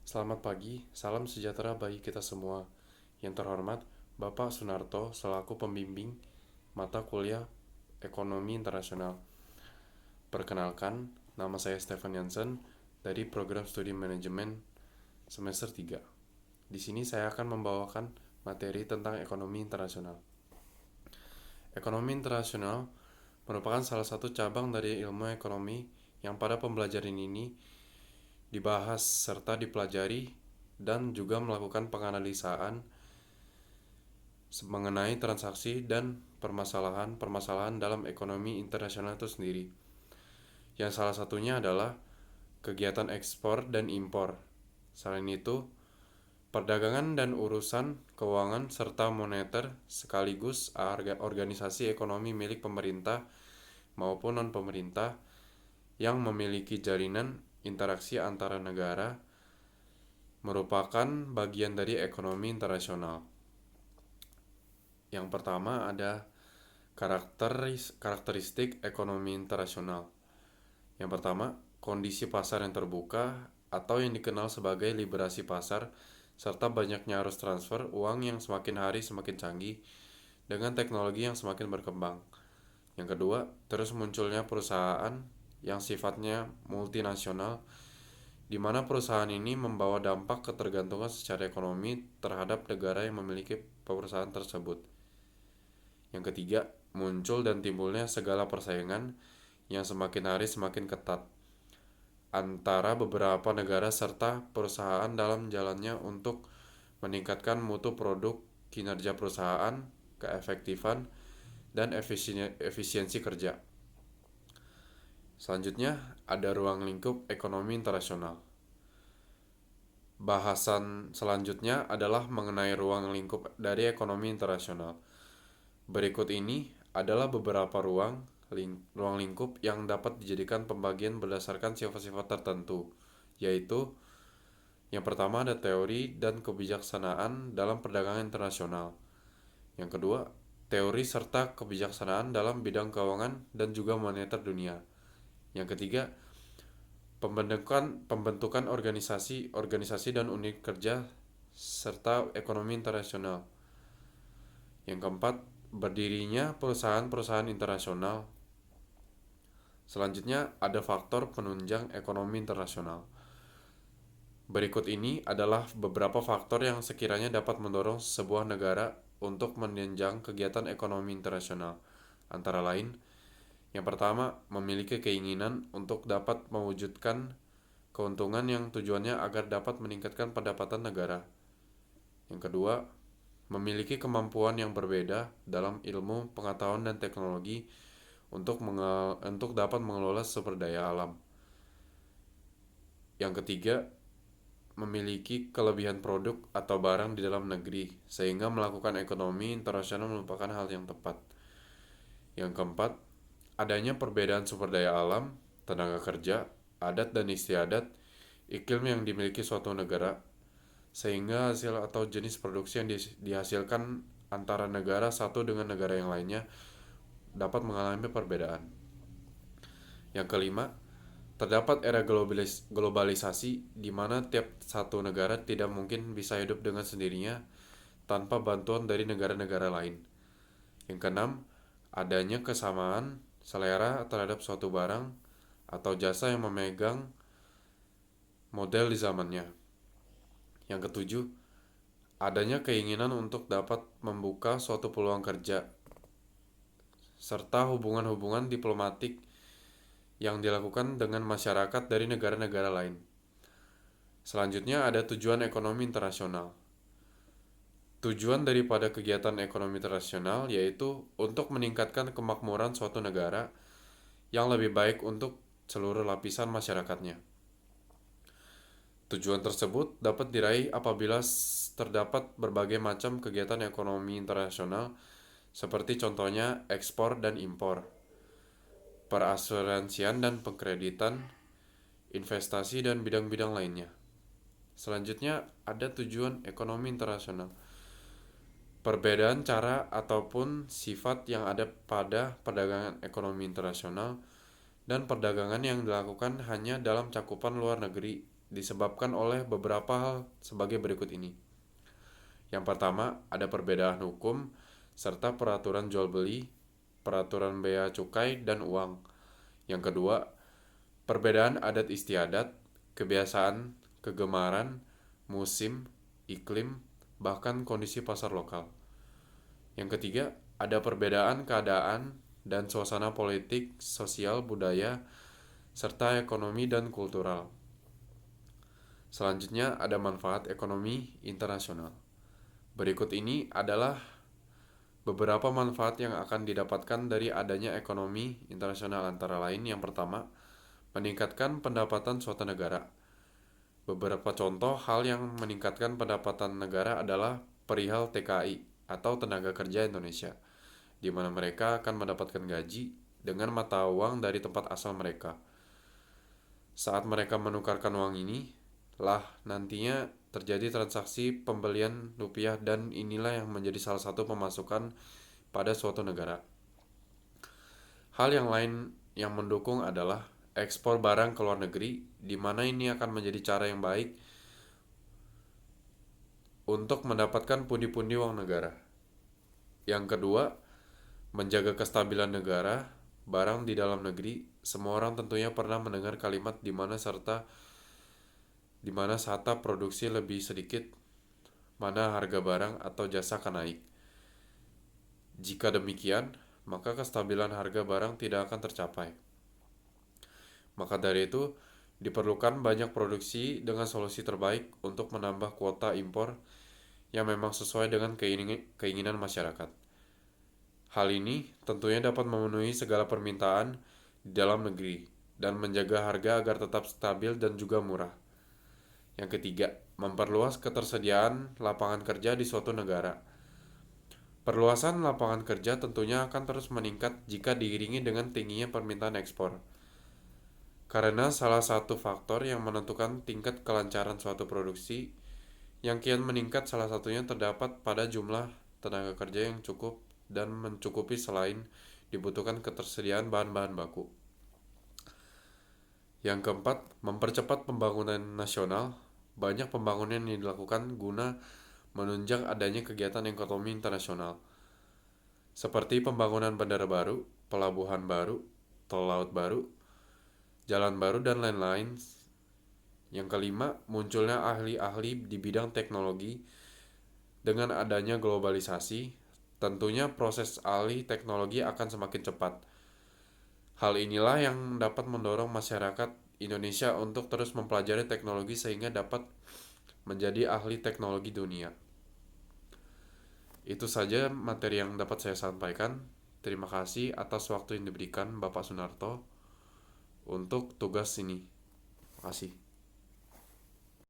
Selamat pagi, salam sejahtera bagi kita semua. Yang terhormat, Bapak Sunarto selaku pembimbing mata kuliah Ekonomi Internasional. Perkenalkan, nama saya Stefan Jansen dari Program Studi Manajemen semester 3. Di sini saya akan membawakan materi tentang ekonomi internasional. Ekonomi internasional merupakan salah satu cabang dari ilmu ekonomi yang pada pembelajaran ini dibahas serta dipelajari dan juga melakukan penganalisaan mengenai transaksi dan permasalahan-permasalahan dalam ekonomi internasional itu sendiri. Yang salah satunya adalah kegiatan ekspor dan impor. Selain itu, perdagangan dan urusan keuangan serta moneter sekaligus organisasi ekonomi milik pemerintah maupun non-pemerintah yang memiliki jaringan interaksi antara negara merupakan bagian dari ekonomi internasional. Yang pertama ada karakteristik ekonomi internasional. Yang pertama, kondisi pasar yang terbuka atau yang dikenal sebagai liberasi pasar serta banyaknya arus transfer uang yang semakin hari semakin canggih dengan teknologi yang semakin berkembang. Yang kedua, terus munculnya perusahaan yang sifatnya multinasional di mana perusahaan ini membawa dampak ketergantungan secara ekonomi terhadap negara yang memiliki perusahaan tersebut. Yang ketiga, muncul dan timbulnya segala persaingan yang semakin hari semakin ketat antara beberapa negara serta perusahaan dalam jalannya untuk meningkatkan mutu produk, kinerja perusahaan, keefektifan, dan efisiensi kerja. Selanjutnya, ada ruang lingkup ekonomi internasional. Bahasan selanjutnya adalah mengenai ruang lingkup dari ekonomi internasional. Berikut ini adalah beberapa ruang lingkup yang dapat dijadikan pembagian berdasarkan sifat-sifat tertentu, yaitu yang pertama ada teori dan kebijaksanaan dalam perdagangan internasional. Yang kedua, teori serta kebijaksanaan dalam bidang keuangan dan juga moneter dunia. Yang ketiga, pembentukan organisasi dan unit kerja serta ekonomi internasional. Yang keempat, berdirinya perusahaan-perusahaan internasional. Selanjutnya ada faktor penunjang ekonomi internasional. Berikut ini adalah beberapa faktor yang sekiranya dapat mendorong sebuah negara untuk menunjang kegiatan ekonomi internasional. Antara lain, yang pertama, memiliki keinginan untuk dapat mewujudkan keuntungan yang tujuannya agar dapat meningkatkan pendapatan negara. Yang kedua, memiliki kemampuan yang berbeda dalam ilmu, pengetahuan, dan teknologi untuk dapat mengelola sumber daya alam. Yang ketiga, memiliki kelebihan produk atau barang di dalam negeri, sehingga melakukan ekonomi internasional merupakan hal yang tepat. Yang keempat, adanya perbedaan sumber daya alam, tenaga kerja, adat dan istiadat, iklim yang dimiliki suatu negara, sehingga hasil atau jenis produksi yang dihasilkan antara negara satu dengan negara yang lainnya dapat mengalami perbedaan. Yang kelima, terdapat era globalisasi di mana tiap satu negara tidak mungkin bisa hidup dengan sendirinya tanpa bantuan dari negara-negara lain. Yang keenam, adanya kesamaan selera terhadap suatu barang atau jasa yang memegang model di zamannya. Yang ketujuh, adanya keinginan untuk dapat membuka suatu peluang kerja serta hubungan-hubungan diplomatik yang dilakukan dengan masyarakat dari negara-negara lain. Selanjutnya ada tujuan ekonomi internasional. Tujuan daripada kegiatan ekonomi internasional yaitu untuk meningkatkan kemakmuran suatu negara yang lebih baik untuk seluruh lapisan masyarakatnya. Tujuan tersebut dapat diraih apabila terdapat berbagai macam kegiatan ekonomi internasional seperti contohnya ekspor dan impor, perasuransian dan pengkreditan, investasi dan bidang-bidang lainnya. Selanjutnya ada tujuan ekonomi internasional. Perbedaan cara ataupun sifat yang ada pada perdagangan ekonomi internasional dan perdagangan yang dilakukan hanya dalam cakupan luar negeri disebabkan oleh beberapa hal sebagai berikut ini. Yang pertama, ada perbedaan hukum serta peraturan jual beli, peraturan bea cukai, dan uang. Yang kedua, perbedaan adat istiadat, kebiasaan, kegemaran, musim, iklim, bahkan kondisi pasar lokal. Yang ketiga, ada perbedaan keadaan dan suasana politik, sosial, budaya, serta ekonomi dan kultural. Selanjutnya, ada manfaat ekonomi internasional. Berikut ini adalah beberapa manfaat yang akan didapatkan dari adanya ekonomi internasional, antara lain yang pertama, meningkatkan pendapatan suatu negara. Beberapa contoh hal yang meningkatkan pendapatan negara adalah perihal TKI atau tenaga kerja Indonesia, di mana mereka akan mendapatkan gaji dengan mata uang dari tempat asal mereka. Saat mereka menukarkan uang ini, lah nantinya terjadi transaksi pembelian rupiah, dan inilah yang menjadi salah satu pemasukan pada suatu negara. Hal yang lain yang mendukung adalah ekspor barang ke luar negeri, di mana ini akan menjadi cara yang baik untuk mendapatkan pundi-pundi uang negara. Yang kedua, menjaga kestabilan negara barang di dalam negeri. Semua orang tentunya pernah mendengar kalimat di mana saat produksi lebih sedikit, mana harga barang atau jasa akan naik. Jika demikian, maka kestabilan harga barang tidak akan tercapai. Maka dari itu, diperlukan banyak produksi dengan solusi terbaik untuk menambah kuota impor yang memang sesuai dengan keinginan masyarakat. Hal ini tentunya dapat memenuhi segala permintaan di dalam negeri dan menjaga harga agar tetap stabil dan juga murah. Yang ketiga, memperluas ketersediaan lapangan kerja di suatu negara. Perluasan lapangan kerja tentunya akan terus meningkat jika diiringi dengan tingginya permintaan ekspor. Karena salah satu faktor yang menentukan tingkat kelancaran suatu produksi yang kian meningkat, salah satunya terdapat pada jumlah tenaga kerja yang cukup dan mencukupi selain dibutuhkan ketersediaan bahan-bahan baku. Yang keempat, mempercepat pembangunan nasional. Banyak pembangunan yang dilakukan guna menunjang adanya kegiatan ekonomi internasional, seperti pembangunan bandara baru, pelabuhan baru, tol laut baru, jalan baru, dan lain-lain. Yang kelima, munculnya ahli-ahli di bidang teknologi. Dengan adanya globalisasi, tentunya proses alih teknologi akan semakin cepat. Hal inilah yang dapat mendorong masyarakat Indonesia untuk terus mempelajari teknologi sehingga dapat menjadi ahli teknologi dunia. Itu saja materi yang dapat saya sampaikan. Terima kasih atas waktu yang diberikan Bapak Sunarto untuk tugas ini. Terima kasih.